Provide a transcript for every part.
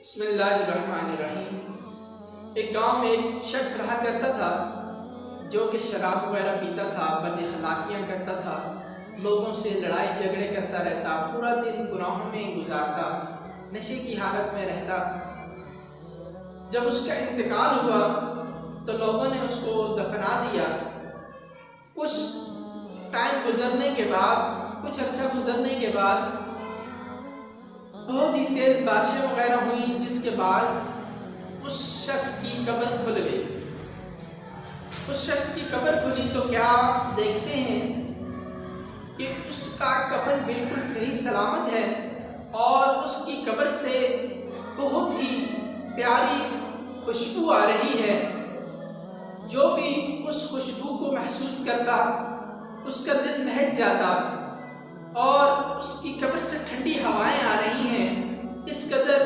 بسم اللہ الرحمن الرحیم۔ ایک گاؤں میں ایک شخص رہا کرتا تھا جو کہ شراب وغیرہ پیتا تھا، بد اخلاقیاں کرتا تھا، لوگوں سے لڑائی جھگڑے کرتا رہتا، پورا دن گناہوں میں گزارتا، نشے کی حالت میں رہتا۔ جب اس کا انتقال ہوا تو لوگوں نے اس کو دفنا دیا۔ کچھ ٹائم گزرنے کے بعد، کچھ عرصہ گزرنے کے بعد بہت ہی تیز بارشیں وغیرہ ہوئیں، جس کے باعث اس شخص کی قبر کھل گئی۔ اس شخص کی قبر کھلی تو کیا دیکھتے ہیں کہ اس کا کفن بالکل صحیح سلامت ہے اور اس کی قبر سے بہت ہی پیاری خوشبو آ رہی ہے۔ جو بھی اس خوشبو کو محسوس کرتا اس کا دل مہک جاتا اور اس کی قبر سے ٹھنڈی ہوائیں آ رہی ہیں، اس قدر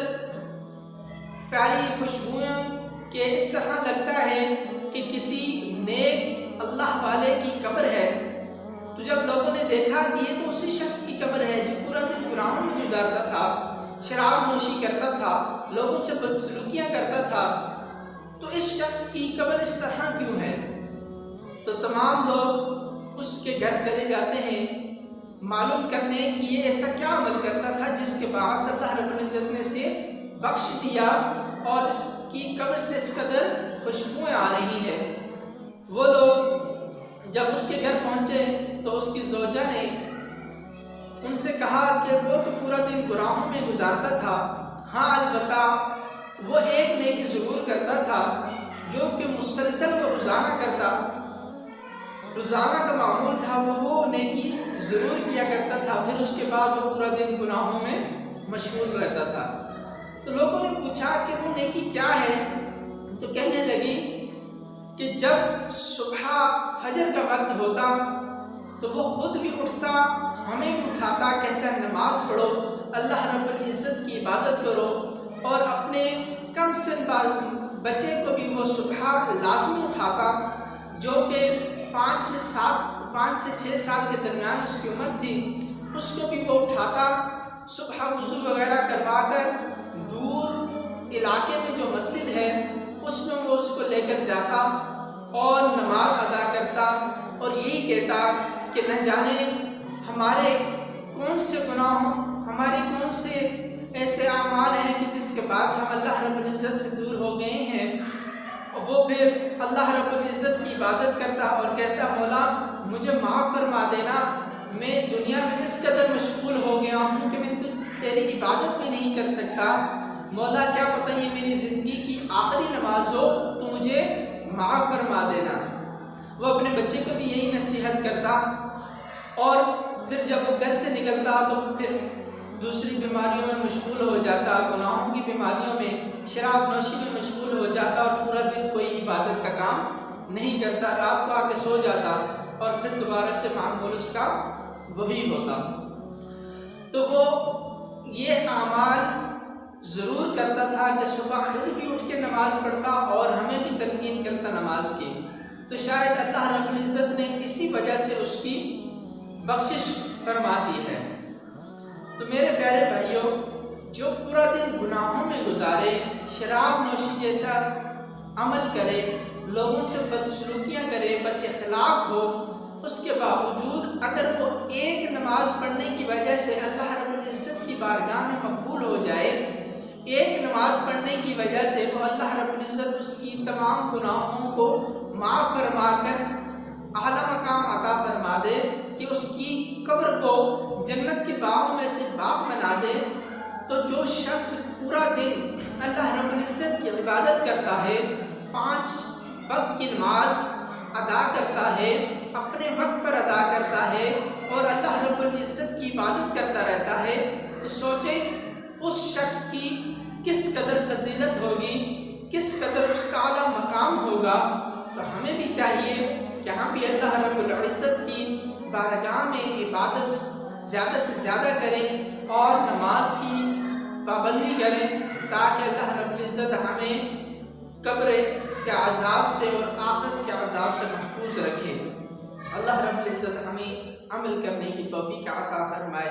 پیاری خوشبوئیں کہ اس طرح لگتا ہے کہ کسی نیک اللہ والے کی قبر ہے۔ تو جب لوگوں نے دیکھا کہ یہ تو اسی شخص کی قبر ہے جو پورا دن گناہوں میں گزارتا تھا، شراب نوشی کرتا تھا، لوگوں سے بدسلوکیاں کرتا تھا، تو اس شخص کی قبر اس طرح کیوں ہے؟ تو تمام لوگ اس کے گھر چلے جاتے ہیں معلوم کرنے کہ یہ ایسا کیا عمل کرتا تھا جس کے باعث اللہ رب العزت نے اسے بخش دیا اور اس کی قبر سے اس قدر خوشبوئیں آ رہی ہیں۔ وہ لوگ جب اس کے گھر پہنچے تو اس کی زوجہ نے ان سے کہا کہ وہ تو پورا دن گناہوں میں گزارتا تھا، ہاں البتہ وہ ایک نیکی ضرور کرتا تھا جو کہ مسلسل وہ روزانہ کرتا، روزانہ کا معمول تھا، وہ نیکی ضرور کیا کرتا تھا، پھر اس کے بعد وہ پورا دن گناہوں میں مشغول رہتا تھا۔ تو لوگوں نے پوچھا کہ وہ نیکی کیا ہے؟ تو کہنے لگی کہ جب صبح فجر کا وقت ہوتا تو وہ خود بھی اٹھتا، ہمیں بھی اٹھاتا، کہتا نماز پڑھو، اللہ رب العزت کی عبادت کرو، اور اپنے کم سن بچے کو بھی وہ صبح لازمی اٹھاتا جو کہ 5 سے 6 سال کے درمیان اس کی عمر تھی، اس کو بھی وہ اٹھاتا، صبح وضو وغیرہ کروا کر دور علاقے میں جو مسجد ہے اس میں وہ اس کو لے کر جاتا اور نماز ادا کرتا اور یہی کہتا کہ نہ جانے ہمارے کون سے گناہوں، ہماری کون سے ایسے اعمال ہیں کہ جس کے باعث ہم اللہ رب العزت سے دور ہو گئے ہیں۔ وہ پھر اللہ رب العزت کی عبادت کرتا اور کہتا مولا مجھے معاف فرما دینا، میں دنیا میں اس قدر مشغول ہو گیا ہوں کہ میں تیری عبادت بھی نہیں کر سکتا، مولا کیا پتہ یہ میری زندگی کی آخری نماز ہو تو مجھے معاف فرما دینا۔ وہ اپنے بچے کو بھی یہی نصیحت کرتا اور پھر جب وہ گھر سے نکلتا تو پھر دوسری بیماریوں میں مشغول ہو جاتا، گناہوں کی بیماریوں میں، شراب نوشی میں مشغول ہو جاتا اور پورا دن کوئی عبادت کا کام نہیں کرتا، رات کو آ کے سو جاتا اور پھر دوبارہ سے معمول اس کا وہی ہوتا۔ تو وہ یہ اعمال ضرور کرتا تھا کہ صبح خود بھی اٹھ کے نماز پڑھتا اور ہمیں بھی تلقین کرتا نماز کی، تو شاید اللہ رب العزت نے اسی وجہ سے اس کی بخشش فرما دی ہے۔ تو میرے پیارے بھائیوں، جو پورا دن گناہوں میں گزارے، شراب نوشی جیسا عمل کرے، لوگوں سے بدسلوکیاں کرے، بد اخلاق ہو، اس کے باوجود اگر وہ ایک نماز پڑھنے کی وجہ سے اللہ رب العزت کی بارگاہ میں مقبول ہو جائے، ایک نماز پڑھنے کی وجہ سے وہ اللہ رب العزت اس کی تمام گناہوں کو معاف فرما کر اعلیٰ مقام عطا فرما دے کہ اس کی قبر کو جنت کے باغوں میں سے باغ بنا دے، تو جو شخص پورا دن اللہ رب العزت کی عبادت کرتا ہے، 5 وقت کی نماز ادا کرتا ہے، اپنے وقت پر ادا کرتا ہے اور اللہ رب العزت کی عبادت کرتا رہتا ہے، تو سوچیں اس شخص کی کس قدر فضیلت ہوگی، کس قدر اس کا اعلیٰ مقام ہوگا۔ تو ہمیں بھی چاہیے کہ ہم بھی اللہ رب العزت کی بارگاہ میں عبادت زیادہ سے زیادہ کریں اور نماز کی پابندی کریں تاکہ اللہ رب العزت ہمیں قبر کے عذاب سے اور آخرت کے عذاب سے محفوظ رکھے۔ اللہ رب العزت ہمیں عمل کرنے کی توفیق عطا فرمائے۔